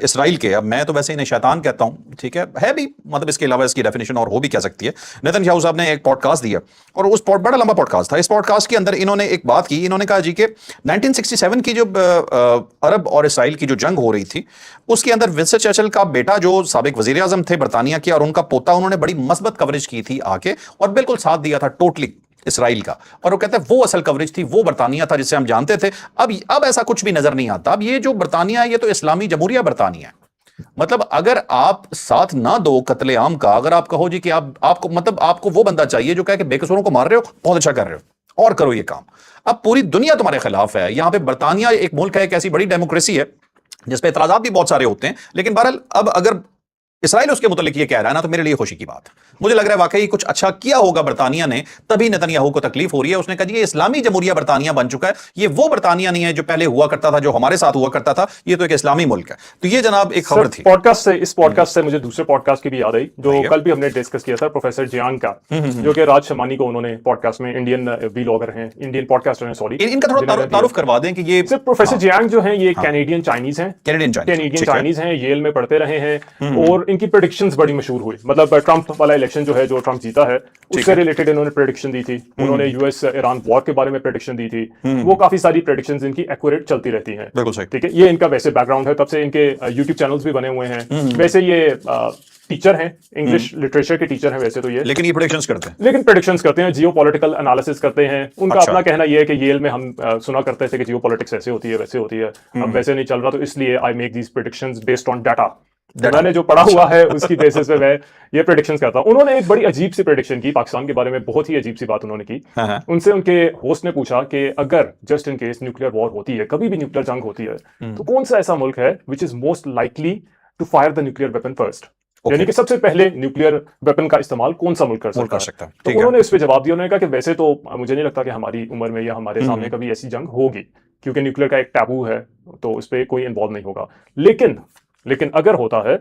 इसराइल के, अब मैं तो वैसे इन्हें शैतान कहता हूं, ठीक है भी, मतलब इसके अलावा इसकी डेफिनेशन और हो भी क्या सकती है। नेतन्याहू साहब ने एक पॉडकास्ट दिया और उस बड़ा लंबा पॉडकास्ट था। इस पॉडकास्ट के अंदर इन्होंने एक बात की, इन्होंने कहा जी कि 1967 की जो अरब और इसराइल की जो जंग हो रही थी, उसके अंदर विंस्टन चर्चिल का बेटा जो साबिक वजीर आजम थे बरतानिया के, और उनका पोता, उन्होंने बड़ी मस्बत कवरेज की थी आके और बिल्कुल साथ दिया था टोटली इसराइल का। और वो कहते हैं वो असल कवरेज थी, वो बरतानिया था जिससे हम जानते थे। अब ऐसा कुछ भी नजर नहीं आता। अब ये जो बरतानिया है ये तो इस्लामी जमहूरिया बरतानिया है। मतलब अगर आप साथ ना दो कत्लेआम का, अगर आप कहो जी कि आपको मतलब आपको वो बंदा चाहिए जो कहे कि बेकसूरों को मार रहे हो, बहुत अच्छा कर रहे हो और करो ये काम, अब पूरी दुनिया तुम्हारे खिलाफ है। यहां पे बरतानिया एक मुल्क है, एक ऐसी बड़ी डेमोक्रेसी है जिसपे इतराजात भी बहुत सारे होते हैं, लेकिन बहरहाल अब अगर इसराइल उसके मुतालिक ये कह रहा है ना, तो मेरे लिए खुशी की बात। मुझे लग रहा है वाकई कुछ अच्छा किया होगा बरतानिया ने, तभी नेतन्याहू को तकलीफ हो रही है। उसने कहा ये इस्लामी जमहूरिया बरतानिया बन चुका है, ये वो बरतानिया नहीं है जो पहले हुआ करता था, जो हमारे साथ हुआ करता था, ये तो एक इस्लामी मुल्क है। तो ये जनाब एक खबर थी इस पॉडकास्ट से मुझे दूसरे पॉडकास्ट की भी याद आई जो कल भी हमने डिस्कस किया था, प्रोफेसर जियांग का, जो कि राज शमानी को उन्होंने पॉडकास्ट में, इंडियन व्लॉगर हैं, इंडियन पॉडकास्टर हैं, सॉरी, इनका थोड़ा तारुफ करवा दें कि ये सिर्फ प्रोफेसर जियांग जो हैं ये कैनेडियन चाइनीज हैं, कैनेडियन चाइनीज हैं, येल में पढ़ते रहे हैं और इनकी प्रेडिक्शंस बड़ी मशहूर हुई। मतलब ट्रंप वाला इलेक्शन जो है, जो ट्रंप जीता है, उससे रिलेटेड इन्होंने प्रेडिक्शन दी थी। उन्होंने यूएस ईरान वॉर के बारे में प्रेडिक्शन दी थी। वो काफी सारी प्रेडिक्शंस इनकी एक्यूरेट चलती रहती हैं। बिल्कुल सही। ठीक है, ये इनका वैसे बैकग्राउंड है, तब से इनके यूट्यूब चैनल्स भी बने हुए हैं। वैसे ये टीचर हैं, इंग्लिश लिटरेचर के टीचर हैं वैसे तो ये, लेकिन ये प्रेडिक्शंस करते हैं। लेकिन प्रेडिक्शंस करते हैं, जियो पॉलिटिकल एनालिसिस करते हैं। उनका अच्छा। अपना कहना यह है कि येल में हम सुना करते थे कि जियो पॉलिटिक्स ऐसे होती है वैसे होती है, अब वैसे नहीं चल रहा, तो इसलिए I make these predictions based on data. मैंने जो पढ़ा हुआ है उसकी बेसिस पे मैं ये प्रेडिक्शंस करता हूं। उन्होंने एक बड़ी अजीब सी प्रेडिक्शन की पाकिस्तान के बारे में, बहुत ही अजीब सी बात उन्होंने की। उनसे उनके होस्ट ने पूछा कि अगर just in case nuclear war होती है, कभी भी न्यूक्लियर जंग होती है, तो कौन सा ऐसा मुल्क है which is most likely to fire the nuclear weapon first, यानी कि सबसे पहले न्यूक्लियर वेपन का इस्तेमाल कौन सा मुल्क कर सकता है। तो उन्होंने इस पे जवाब दिया, उन्होंने कहा कि वैसे तो मुझे नहीं लगता कि हमारी उम्र में या हमारे सामने कभी ऐसी जंग होगी, क्योंकि न्यूक्लियर का एक टैबू है, तो उस पर कोई इन्वॉल्व नहीं होगा। लेकिन अगर होता है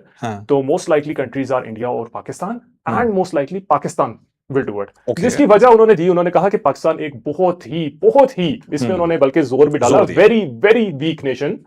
तो most likely countries are India और Pakistan, and most likely Pakistan will do it. जिसकी वजह उन्होंने दी, उन्होंने कहा कि पाकिस्तान एक बहुत ही इसमें उन्होंने बल्कि जोर भी डाला, वेरी वेरी वीक नेशन,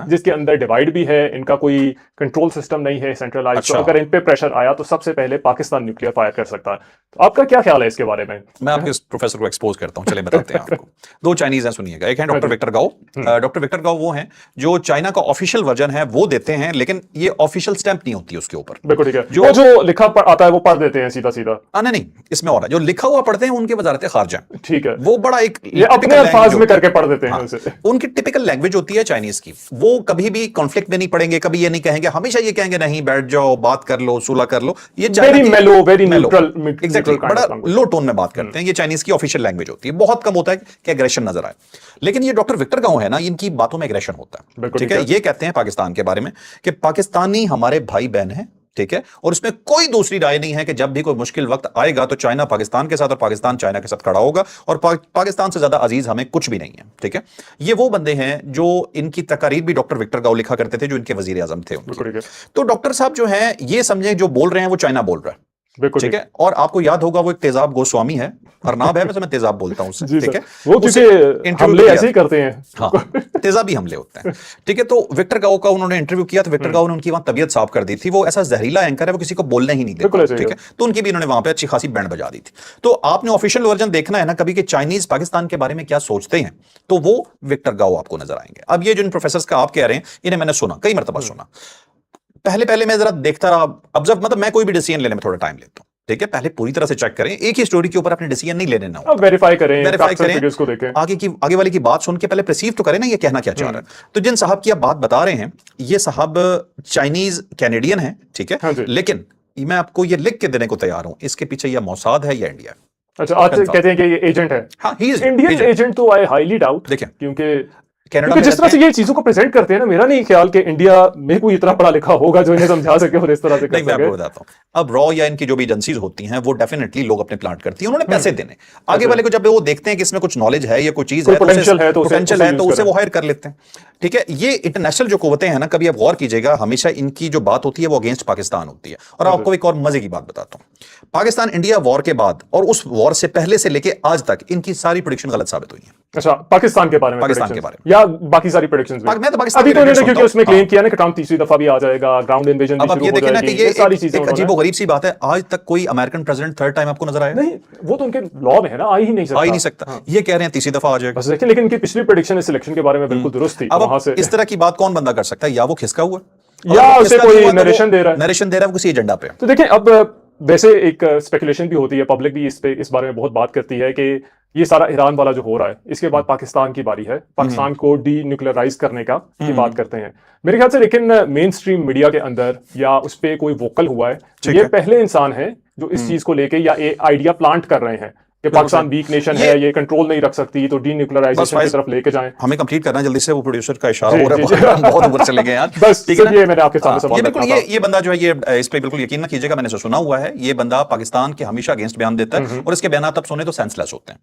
जिसके अंदर डिवाइड भी है, इनका कोई कंट्रोल सिस्टम नहीं है सेंट्रलाइज्ड। अच्छा। तो अगर इन पे प्रेशर आया तो सबसे पहले पाकिस्तान न्यूक्लियर फायर कर सकता है। तो आपका क्या ख्याल है इसके बारे में? मैं आपके इस प्रोफेसर को एक्सपोज करता हूं, चलिए बताते हैं आपको। दो चाइनीज हैं, सुनिएगा। एक है डॉक्टर विक्टर गाओ। डॉक्टर विक्टर गाओ वो हैं जो चाइना का ऑफिशियल वर्जन है वो देते हैं, लेकिन ये ऑफिशियल स्टैंप नहीं होती उसके ऊपर। बिल्कुल ठीक है, जो लिखा आता है वो पढ़ देते हैं सीधा सीधा। नहीं, इसमें और है, जो लिखा हुआ पढ़ते हैं उनके वजारत खारजा, ठीक है, वो बड़ा एक अपने अल्फाज में करके पढ़ देते हैं। उनकी टिपिकल लैंग्वेज होती है चाइनीज की। वो कभी भी कॉन्फ्लिक्ट में नहीं पड़ेंगे, कभी ये नहीं कहेंगे, हमेशा ये कहेंगे नहीं बैठ जाओ, बात कर लो, सुलह कर लो। ये वेरी मेलो, वेरी न्यूट्रल, एग्जैक्टली, बड़ा लो टोन में बात करते हैं। ये चाइनीज की ऑफिशियल लैंग्वेज होती है। बहुत कम होता है कि एग्रेशन नजर आए, लेकिन ये डॉक्टर विक्टर गांव है ना, इनकी बातों में एग्रेशन होता है। ठीक है, ये कहते हैं पाकिस्तान के बारे में कि पाकिस्तानी हमारे भाई बहन हैं, ठीक है, और इसमें कोई दूसरी राय नहीं है कि जब भी कोई मुश्किल वक्त आएगा तो चाइना पाकिस्तान के साथ और पाकिस्तान चाइना के साथ खड़ा होगा, और पाकिस्तान से ज्यादा अजीज हमें कुछ भी नहीं है। ठीक है, ये वो बंदे हैं जो इनकी तकारीर भी डॉक्टर विक्टर गाओ लिखा करते थे, जो इनके वजीर आजम थे। तो डॉक्टर साहब जो है, ये समझे जो बोल रहे हैं वो चाइना बोल रहा है। ठीक है, और आपको याद होगा वो एक तेजाब गोस्वामी है, अरनाब है, वैसे मैं तेजाब बोलता हूं उससे। ठीक है, वो क्योंकि हमले ऐसे ही करते हैं। हाँ, तेजाबी हमले होते हैं। ठीक है, तो विक्टर गाओ का उन्होंने इंटरव्यू किया, तो विक्टर गाओ ने उनकी वहां तबीयत साफ कर दी थी। वो ऐसा जहरीला एंकर है, वो किसी को बोलने ही नहीं देता। ठीक है, तो उनकी भी इन्होंने वहां पे अच्छी खासी बैंड बजा दी थी। तो आपने ऑफिशियल वर्जन देखना है ना कभी कि चाइनीज पाकिस्तान के बारे में क्या सोचते हैं, तो वो विक्टर गाओ आपको नजर आएंगे। अब ये जिन प्रोफेसर का आप कह रहे हैं, इन्हें मैंने सुना, कई मरतबा सुना। पहले मैं जरा देखता रहा, ऑब्जर्व, मतलब मैं कोई भी डिसीजन लेने में थोड़ा टाइम लेता हूं। ठीक है, पहले पूरी तरह से चेक करें, एक ही स्टोरी के ऊपर अपने डिसीजन नहीं लेने ना, वेरीफाई करें, को देखें, आगे वाले की बात सुन के पहले परसीव तो करें ना ये कहना क्या चाह रहा है। तो जिन साहब की आप बात बता रहे हैं, ये साहब चाइनीज कैनेडियन है। ठीक है, लेकिन मैं आपको ये लिख के देने को तैयार हूं, इसके पीछे या मोसाद है या इंडिया। अच्छा, आज कहते हैं कि ये एजेंट है। हाँ, ही इज इंडियन एजेंट, तो आई हाईली डाउट। देखिए, क्योंकि कनाडा में जिस तरह से ये चीजों को प्रेजेंट करते हैं ना, मेरा नहीं ख्याल कि इंडिया में कोई इतना पढ़ा लिखा होगा जो इन्हें समझा सके और इस तरह से कर सके। मैं आपको बताता हूं, अब रॉ या इनकी जो भी एजेंसीज होती हैं वो डेफिनेटली लोग अपने प्लांट करती हैं, उन्होंने पैसे देने। आगे वाले को जब वो देखते हैं कि इसमें कुछ नॉलेज है या कोई चीज है, पोटेंशियल है, तो उसे वो हायर कर लेते हैं। ठीक है, ये इंटरनेशनल जो कुव्वतें हैं ना, कभी आप गौर कीजिएगा, हमेशा इनकी जो बात होती है वो अगेंस्ट पाकिस्तान होती है। और आपको एक और मजे की बात बताता हूं, पाकिस्तान इंडिया वॉर के बाद और उस वॉर से पहले से लेके आज तक इनकी सारी प्रेडिक्शन गलत साबित हुई है। अच्छा, पाकिस्तान के बारे में या बाकी सारी प्रेडिक्शंस में? मैं तो पाकिस्तान अभी तो इन्होंने क्योंकि उसमें क्लेम किया ना कि ट्रंप तीसरी दफा भी आ जाएगा, ग्राउंड इन्वेजन भी शुरू हो जाएगी, ये सारी चीजें। एक अजीबोगरीब सी बात है, आज तक कोई अमेरिकन प्रेसिडेंट थर्ड टाइम आपको नजर आया? नहीं, वो तो उनके लॉ में है ना, आ ही नहीं सकता। ये कह रहे हैं तीसरी दफा आ जाएगा। बस देखिए, लेकिन इनकी पिछली प्रेडिक्शन इस इलेक्शन के बारे में बिल्कुल दुरुस्त थी। अब इस तरह की बात कौन बंदा कर सकता है? या वो खिसका हुआ या उसे कोई नरेशन दे रहा है किसी एजेंडा पे। तो देखिए, अब वैसे एक स्पेकुलेशन भी होती है, पब्लिक भी इस बारे में बहुत बात करती है कि ये सारा ईरान वाला जो हो रहा है, इसके बाद पाकिस्तान की बारी है, पाकिस्तान को डी न्यूक्लियराइज करने का की बात करते हैं मेरे ख्याल से। लेकिन मेन स्ट्रीम मीडिया के अंदर या उस पर कोई वोकल हुआ है, ये पहले इंसान है जो इस चीज को लेके या आइडिया प्लांट कर रहे हैं कि पाकिस्तान वीक नेशन है, ये कंट्रोल नहीं रख सकती, तो डी न्यूक्लियराइजेशन की तरफ लेके जाएं। हमें कंप्लीट करना है जल्दी से, वो प्रोड्यूसर का इशारा हो रहा है, बहुत ऊपर चले गए यार। बस ये मैंने आपके सामने सवाल बिल्कुल, ये बंदा जो है, ये इस पे बिल्कुल यकीन ना कीजिएगा, मैंने सुना हुआ है, ये बंदा पाकिस्तान के हमेशा अगेंस्ट बयान देता है और इसके बयान आप सुने तो सेंसलेस होते हैं।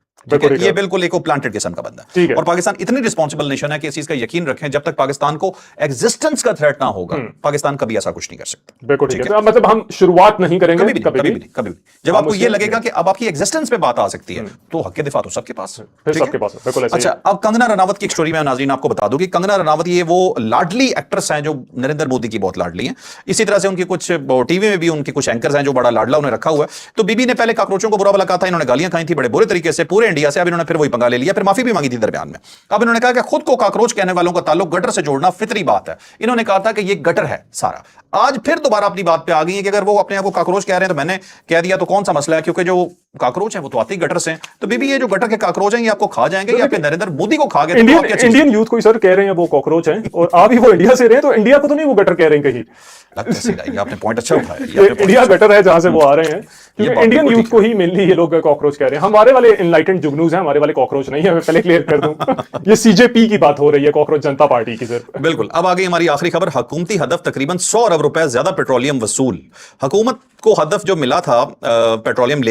ये बिल्कुल एक प्लांटेड किस्म का बंदा है। और पाकिस्तान इतनी रिस्पॉन्सिबल नेशन है कि इस चीज का यकीन रखें, जब तक पाकिस्तान को एग्जिस्टेंस का थ्रेट ना होगा, पाकिस्तान कभी ऐसा कुछ नहीं कर सकता। मतलब हम शुरुआत नहीं करेंगे कभी भी। जब आपको ये लगेगा कि अब आपकी एग्जिस्टेंस पे बात आ सकती है, तो हक दिफा तो सबके पास है। फिर ठीक है? सबके पास है, बिल्कुल ऐसे ही अच्छा, अब कंगना रनावत की एक स्टोरी मैं नाज़रीन आपको बता दूं कि कंगना रनावत ये वो लाडली एक्ट्रेस हैं जो नरेंद्र मोदी की बहुत लाडली हैं। इसी तरह से उनकी कुछ टीवी में भी उनके कुछ एंकर्स हैं जो बड़ा लाडला उन्हें रखा हुआ है। तो बीबी ने पहले काकरोचों को बुरा भला कहा था, इन्होंने गालियां खाई थी बड़े बुरे तरीके से पूरे इंडिया से। अब इन्होंने फिर वही पंगा ले लिया, फिर माफी भी मांगी थी दरमियान में। अब इन्होंने कहा कि खुद को काकरोच कहने वालों का ताल्लुक गटर से जोड़ना फितरी बात है। इन्होंने कहा था कि ये गटर है सारा। आज फिर दोबारा अपनी बात पे आ गई है कि अगर वो अपने आप को काकरोच कह रहे हैं तो मैंने कह दिया तो कौन सा मसला है, क्योंकि जो काकरोच है वो तो आते ही गटर से हैं। तो बीबी ये जो गटर के काकरोच हैं ये आपको खा जाएंगे, ये आपके नरेंद्र मोदी को खा गए। इंडियन यूथ को सर कह रहे हैं वो कॉकरोच हैं, और आप ही वो इंडिया से रहे हैं, तो इंडिया को तो नहीं वो गटर कह रहे हैं कहीं। ये आपने पॉइंट अच्छा उठाया। इंडिया बेटर है जहां से वो आ रहे हैं, क्योंकि इंडियन यूथ को ही मेनली ये लोग कॉकरोच कह रहे हैं। हमारे वाले इनलाइटेंड जुगनूज हैं, हमारे वाले कॉकरोच नहीं है, मैं पहले क्लियर कर दूं। ये सीजेपी की बात हो रही है, कॉकरोच जनता पार्टी की सर। बिल्कुल। अब आ गई हमारी आखिरी खबर। हुकूमती हदफ तकरीबन 100 अरब रुपए ज्यादा पेट्रोलियम वसूल। हुकूमत को हदफ जो मिला था पेट्रोलियम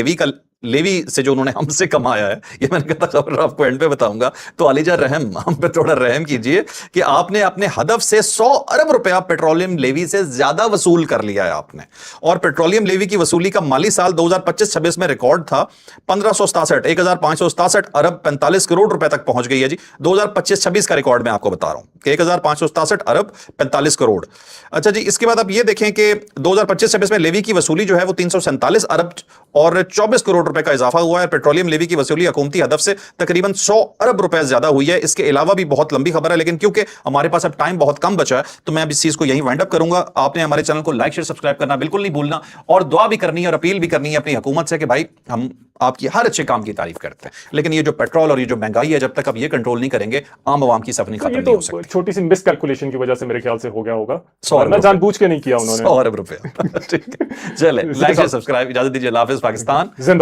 लेवी से जो उन्होंने हमसे कमाया है, ये मैंने कहा था खबर आपको एंड पे बताऊंगा, तो अलीजा रहम हम पे थोड़ा रहम कीजिए कि आपने अपने हदफ से 100 अरब रुपया पेट्रोलियम लेवी से ज्यादा वसूल कर लिया है आपने। और पेट्रोलियम लेवी की वसूली का माली साल 2025-26 में रिकॉर्ड था 1567 अरब 45 करोड़ रुपए तक पहुंच गई है जी। 2025-26 का रिकॉर्ड मैं आपको बता रहा हूं कि 1567 अरब 45 करोड़। अच्छा जी, इसके बाद आप ये देखें कि 2025-26 में लेवी की वसूली जो है वो 347 अरब और 24 करोड़ रुपए का इजाफा हुआ है। पेट्रोलियम लेवी की वसूली हुकूमती हदफ से तकरीबन 100 अरब रुपए ज्यादा हुई है। इसके अलावा भी बहुत लंबी खबर है, लेकिन क्योंकि हमारे पास अब टाइम बहुत कम बचा है तो मैं अब इस चीज को यहीं वाइंड अप करूंगा। आपने हमारे चैनल को लाइक शेयर सब्सक्राइब करना बिल्कुल नहीं भूलना, और दुआ भी करनी है और अपील भी करनी है अपनी हुकूमत से कि भाई हम आपकी हर अच्छे काम की तारीफ करते हैं, लेकिन ये जो पेट्रोल और ये जो महंगाई है जब तक आप ये कंट्रोल नहीं करेंगे आम आवाम की सफनी खत्म ये नहीं हो तो सकती। छोटी सी मिस कैलकुलेशन की वजह से मेरे ख्याल से हो गया होगा, 100 अरब वरना जानबूझ के नहीं किया उन्होंने। 100 अरब रुपया। ठीक है, चले लाइक शेयर सब्सक्राइब, इजाजत दीजिए। अल्लाह हाफिज़। पाकिस्तान जिंदा